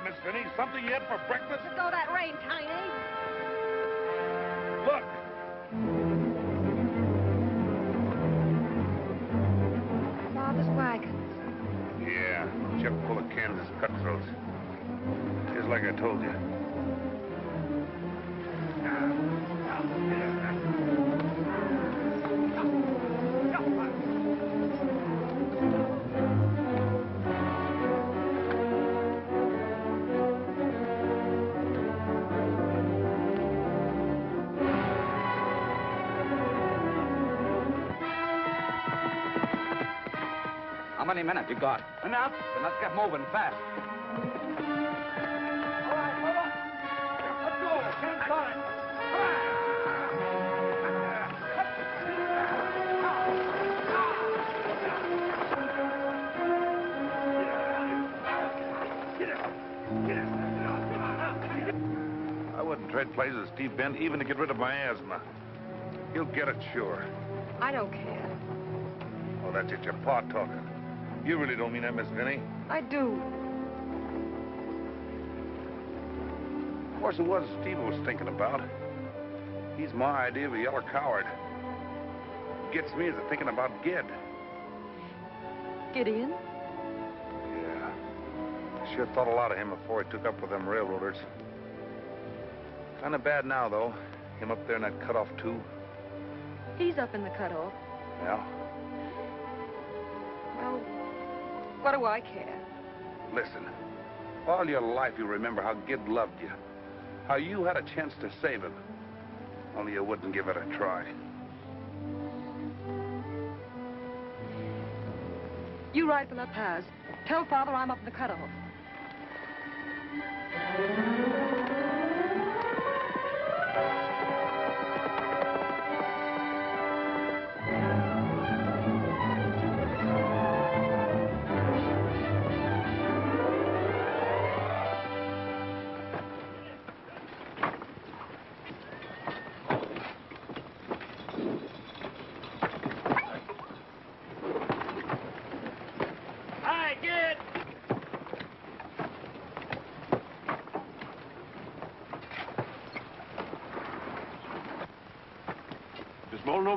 Miss Finney, something yet for breakfast? Just go that rain, Tiny. Look. Father's wagons. Yeah, chuck full of Kansas cutthroats. Just like I told you. How many minutes you got? Enough. Then let's get moving fast. All right, hold on. Let's go. Can't cut it. I wouldn't trade places with Steve Bent even to get rid of my asthma. He'll get it, sure. I don't care. Oh, that's it, your pa talking. You really don't mean that, Miss Finney? I do. Of course, it was Steve was thinking about. He's my idea of a yellow coward. Gets me to thinking about Gid. Gideon? Yeah. Sure thought a lot of him before he took up with them railroaders. Kind of bad now, though. Him up there in that cutoff, too. He's up in the cutoff. Yeah? Well, what do I care? Listen, all your life you remember how Gid loved you. How you had a chance to save him. Only you wouldn't give it a try. You ride for La Paz. Tell Father I'm up in the cutoff.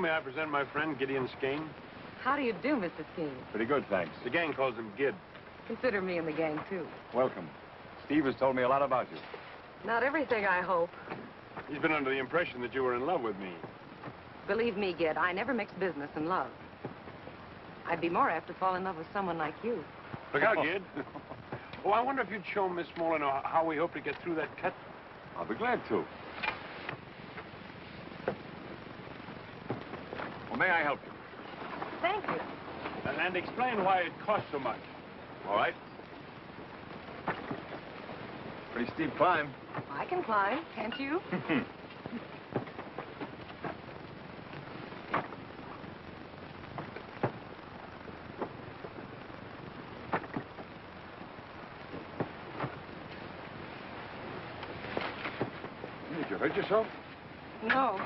May I present my friend, Gideon Skane? How do you do, Mr. Skeen? Pretty good, thanks. The gang calls him Gid. Consider me in the gang, too. Welcome. Steve has told me a lot about you. Not everything, I hope. He's been under the impression that you were in love with me. Believe me, Gid, I never mix business and love. I'd be more apt to fall in love with someone like you. Look out, Gid. Oh, I wonder if you'd show Miss Molyneux how we hope to get through that cut. I'll be glad to. Well, may I help you? Thank you. And explain why it costs so much. All right. Pretty steep climb. I can climb, can't you? Did you hurt yourself? No.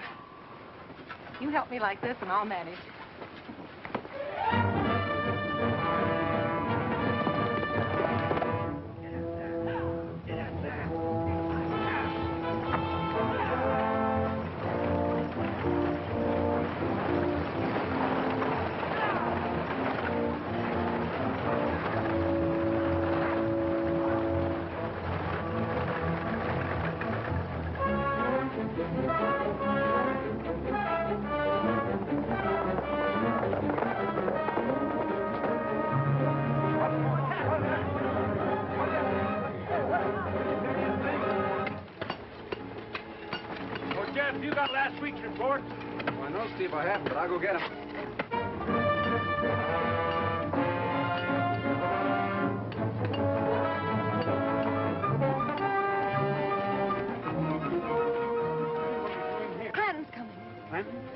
You help me like this and I'll manage. you got last week's report? Well, no, Steve, I haven't, but I'll go get him.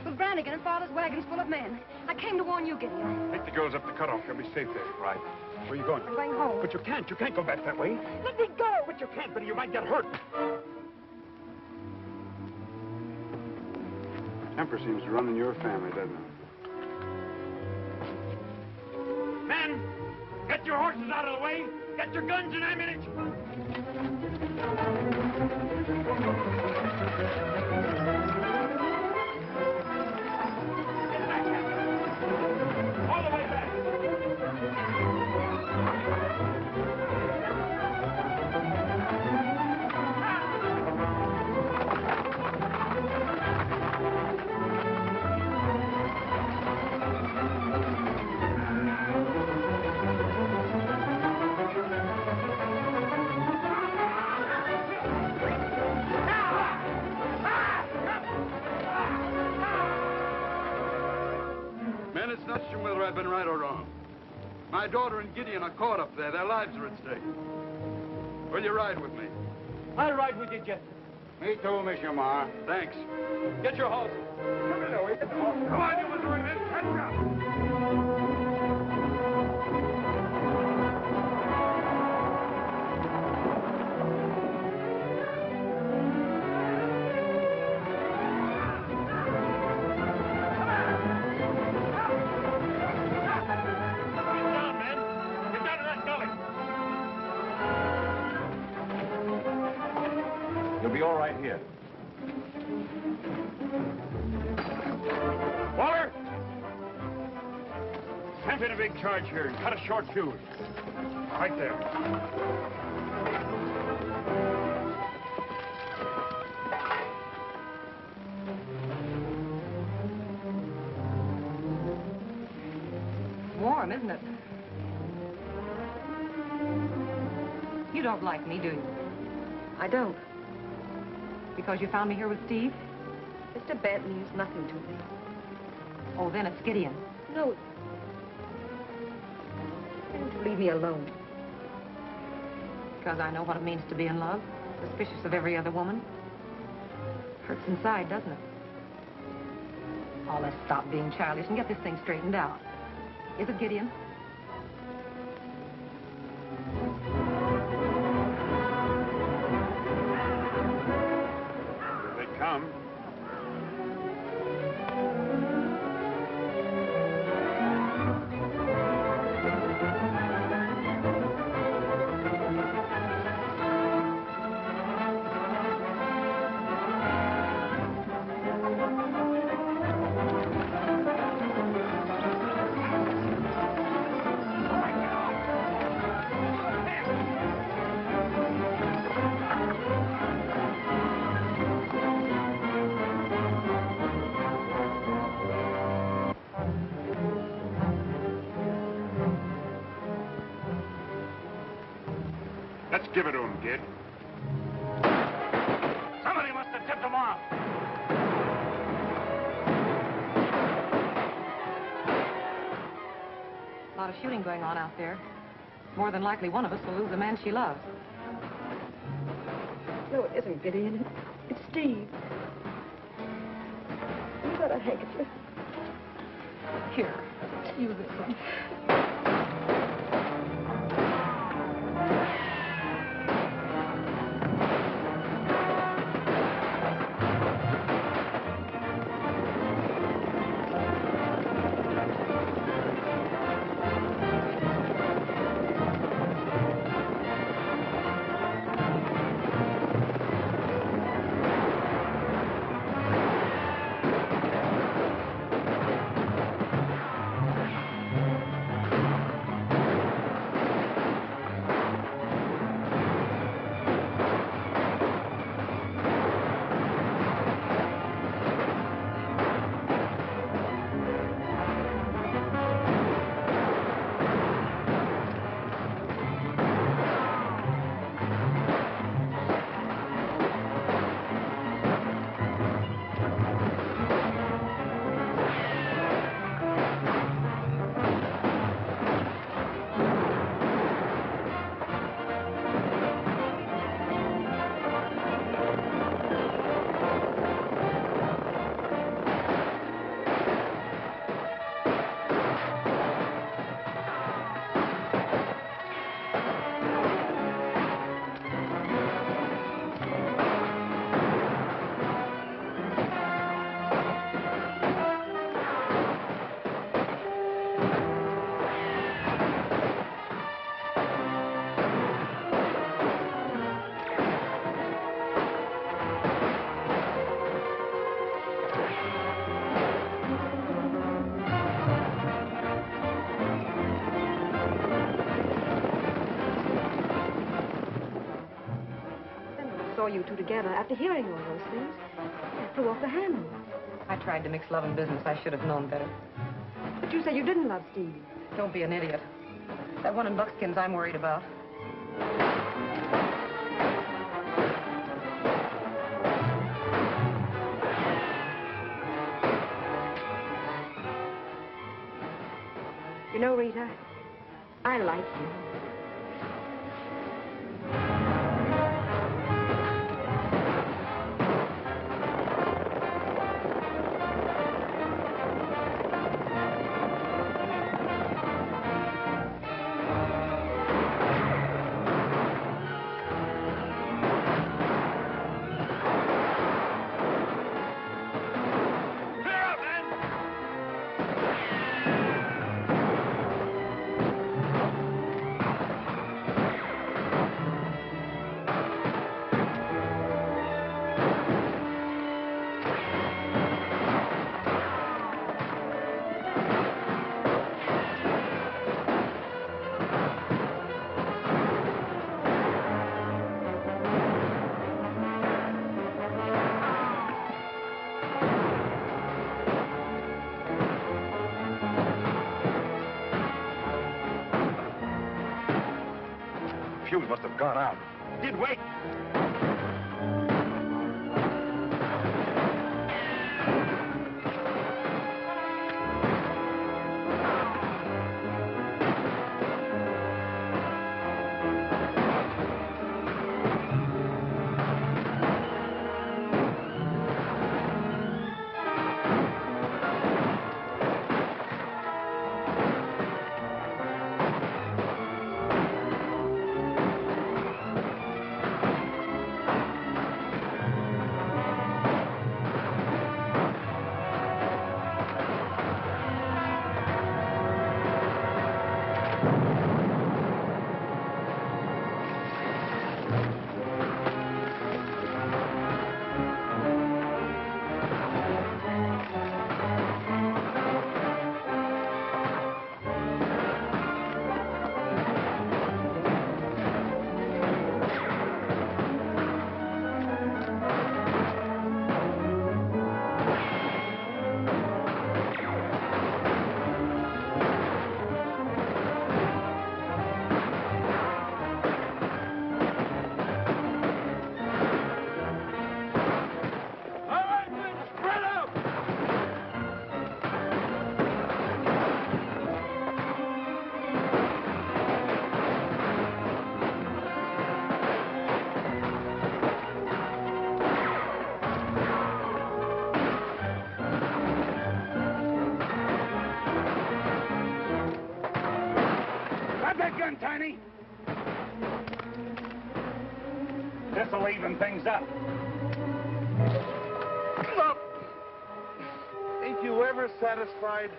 With Brannigan and Father's wagons full of men. I came to warn you, Gideon. Take the girls up the cutoff. They'll be safe there. Right. Where are you going? I'm going home. But you can't. You can't go back that way. Let me go. But you can't, Betty. You might get hurt. Temper seems to run in your family, doesn't it? Men, get your horses out of the way. Get your guns and ammunition. All the way back. Man, it's not sure whether I've been right or wrong. My daughter and Gideon are caught up there. Their lives are at stake. Will you ride with me? I'll ride with you, Jet. Me too, Monsieur Marr. Thanks. Get your horses. Come in, Louie. Get the horses. Come on, you doing this. Catch up. You'll be all right here. Waller! Stamp in a big charge here and cut a short fuse. Right there. Warm, isn't it? You don't like me, do you? I don't. Because you found me here with Steve? Mr. Bent means nothing to me. Oh, then it's Gideon. No. Why don't you leave me alone? Because I know what it means to be in love, suspicious of every other woman. Hurts inside, doesn't it? Oh, let's stop being childish and get this thing straightened out. Is it Gideon? Come. Let's give it to him, kid. Somebody must have tipped him off. A lot of shooting going on out there. More than likely one of us will lose the man she loves. No, it isn't Gideon. It's Steve. You got a handkerchief. Here, use this one. saw you two together, after hearing all those things, I threw off the handle. I tried to mix love and business. I should have known better. But you said you didn't love Steve. Don't be an idiot. That one in Buckskin's I'm worried about. You know, Rita, I like you. Fuse must have gone out. Did wait. Tiny. This'll even things up. Look, ain't you ever satisfied?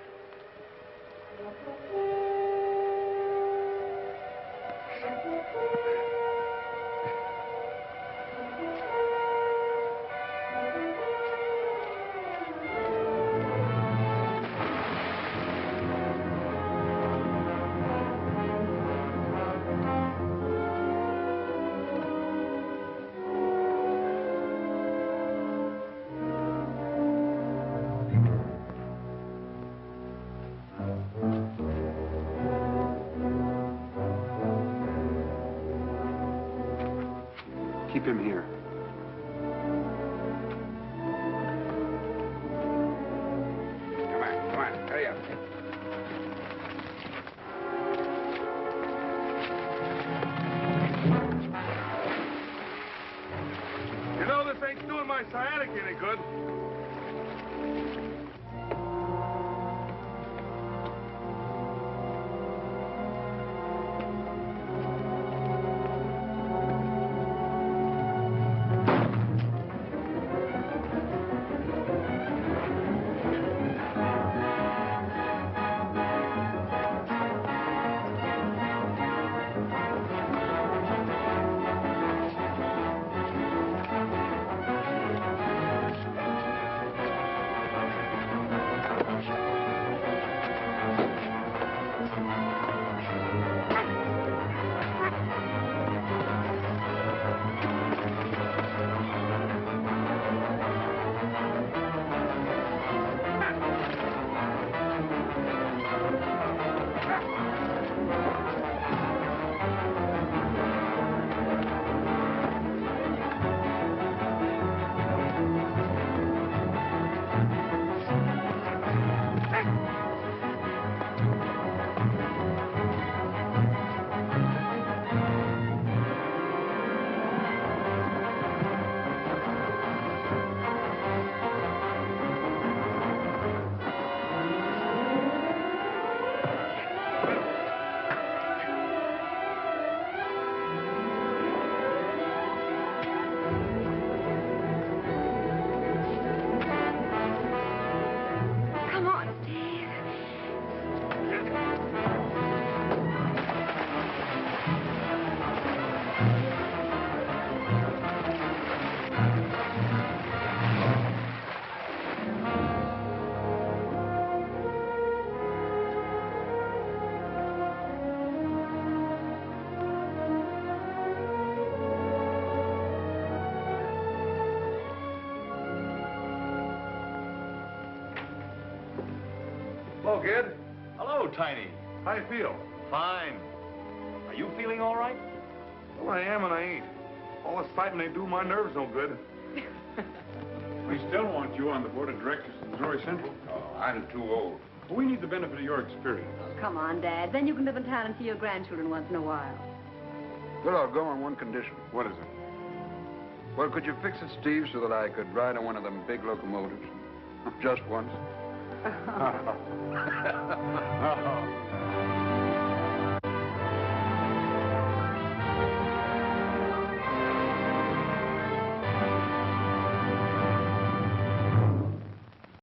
Keep him here. Come on, hurry up. You know, this ain't doing my sciatic any good. Hello, kid. Hello, Tiny. How you feel? Fine. Are you feeling all right? Well, I am and I ain't. All the fighting they do, my nerves no good. We still want you on the board of directors of Missouri Central. Oh, I'm too old. We need the benefit of your experience. Come on, Dad. Then you can live in town and see your grandchildren once in a while. Well, I'll go on one condition. What is it? Well, could you fix it, Steve, so that I could ride on one of them big locomotives? Just once.